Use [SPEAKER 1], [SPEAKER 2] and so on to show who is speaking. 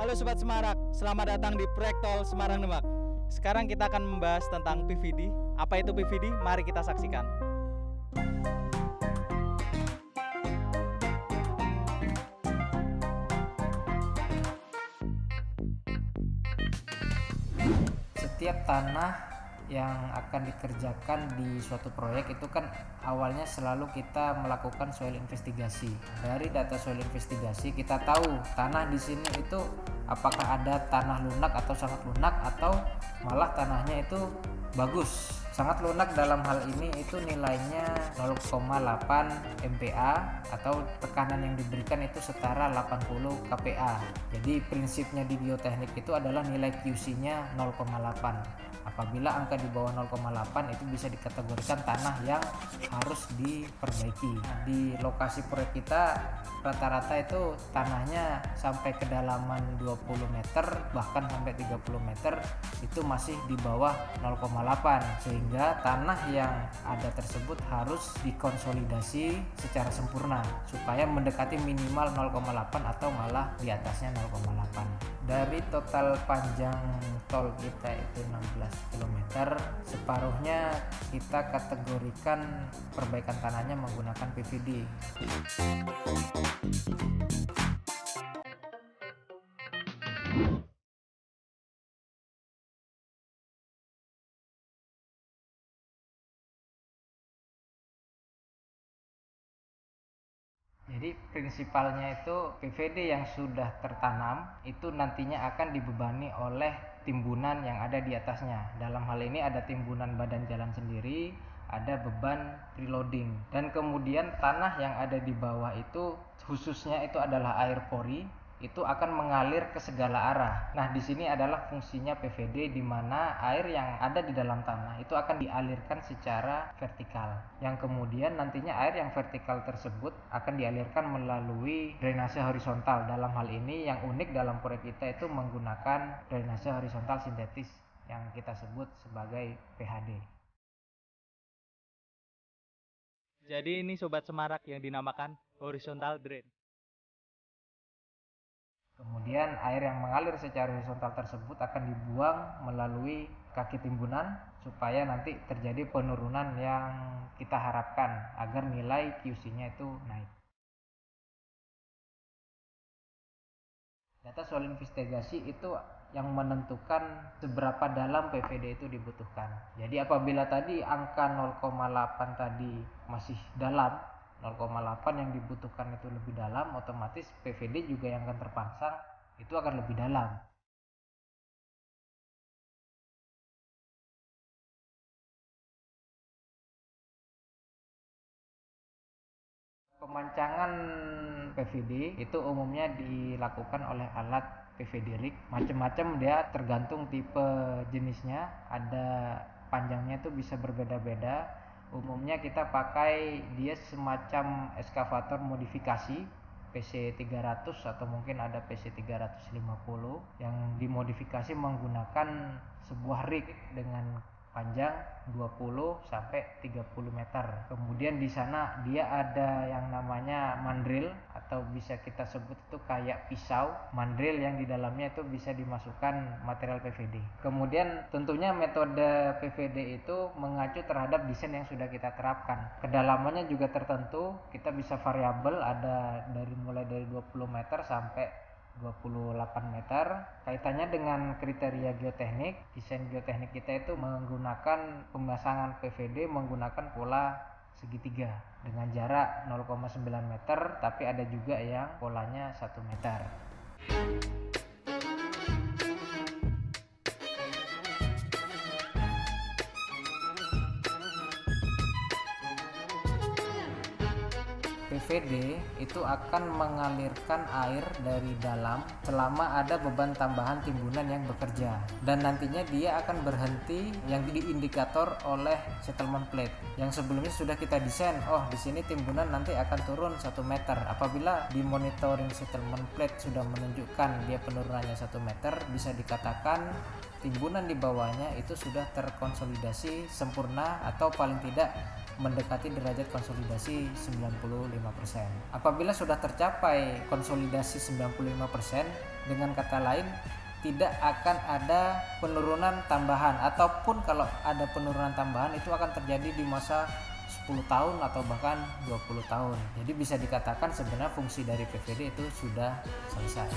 [SPEAKER 1] Halo Sobat Semarak, selamat datang di Proyek Tol Semarang Demak. Sekarang kita akan membahas tentang PVD. Apa itu PVD? Mari kita saksikan.
[SPEAKER 2] Setiap tanah yang akan dikerjakan di suatu proyek itu kan awalnya selalu kita melakukan soil investigasi. Dari data soil investigasi kita tahu tanah di sini itu apakah ada tanah lunak atau sangat lunak, atau malah tanahnya itu bagus. Sangat lunak dalam hal ini itu nilainya 0,8 MPa atau tekanan yang diberikan itu setara 80 kPa. Jadi prinsipnya di bioteknik itu adalah nilai QC-nya 0,8. Apabila angka di bawah 0,8 itu bisa dikategorikan tanah yang harus diperbaiki. Di lokasi proyek kita rata-rata itu tanahnya sampai kedalaman 20 meter bahkan sampai 30 meter itu masih di bawah 0,8, sehingga tanah yang ada tersebut harus dikonsolidasi secara sempurna supaya mendekati minimal 0,8 atau malah di atasnya 0,8. Dari total panjang tol kita itu 16 km, separuhnya kita kategorikan perbaikan tanahnya menggunakan PVD. Jadi prinsipalnya itu PVD yang sudah tertanam itu nantinya akan dibebani oleh timbunan yang ada di atasnya. Dalam hal ini ada timbunan badan jalan sendiri, ada beban preloading, dan kemudian tanah yang ada di bawah itu khususnya itu adalah air pori, itu akan mengalir ke segala arah. Nah, di sini adalah fungsinya PVD, di mana air yang ada di dalam tanah itu akan dialirkan secara vertikal. Yang kemudian nantinya air yang vertikal tersebut akan dialirkan melalui drainase horizontal. Dalam hal ini yang unik dalam proyek kita itu menggunakan drainase horizontal sintetis yang kita sebut sebagai PHD.
[SPEAKER 1] Jadi ini Sobat Semarak yang dinamakan horizontal drain.
[SPEAKER 2] Kemudian air yang mengalir secara horizontal tersebut akan dibuang melalui kaki timbunan supaya nanti terjadi penurunan yang kita harapkan agar nilai QC-nya itu naik. Data soil investigasi itu yang menentukan seberapa dalam PVD itu dibutuhkan. Jadi apabila tadi angka 0,8 tadi masih dalam, 0,8 yang dibutuhkan itu lebih dalam, otomatis PVD juga yang akan terpasang itu akan lebih dalam. Pemancangan PVD itu umumnya dilakukan oleh alat PVD rig. Macam-macam dia, tergantung tipe jenisnya. Ada panjangnya itu bisa berbeda-beda. Umumnya kita pakai dia semacam eskavator modifikasi PC300 atau mungkin ada PC350 yang dimodifikasi menggunakan sebuah rig dengan panjang 20 sampai 30 meter. Kemudian di sana dia ada yang namanya mandril atau bisa kita sebut itu kayak pisau. Mandril yang di dalamnya itu bisa dimasukkan material PVD. Kemudian tentunya metode PVD itu mengacu terhadap desain yang sudah kita terapkan. Kedalamannya juga tertentu, kita bisa variabel, ada mulai dari 20 meter sampai 28 meter. Kaitannya dengan kriteria geoteknik, desain geoteknik kita itu menggunakan pemasangan PVD menggunakan pola segitiga dengan jarak 0,9 meter, tapi ada juga yang polanya 1 meter. PVD itu akan mengalirkan air dari dalam selama ada beban tambahan timbunan yang bekerja, dan nantinya dia akan berhenti yang diindikator oleh settlement plate yang sebelumnya sudah kita desain. Oh, di sini timbunan nanti akan turun 1 meter. Apabila di monitoring settlement plate sudah menunjukkan dia penurunannya 1 meter, bisa dikatakan timbunan di bawahnya itu sudah terkonsolidasi sempurna, atau paling tidak mendekati derajat konsolidasi 95%. Apabila sudah tercapai konsolidasi 95%, dengan kata lain tidak akan ada penurunan tambahan, ataupun kalau ada penurunan tambahan itu akan terjadi di masa 10 tahun atau bahkan 20 tahun. Jadi bisa dikatakan sebenarnya fungsi dari PVD itu sudah selesai.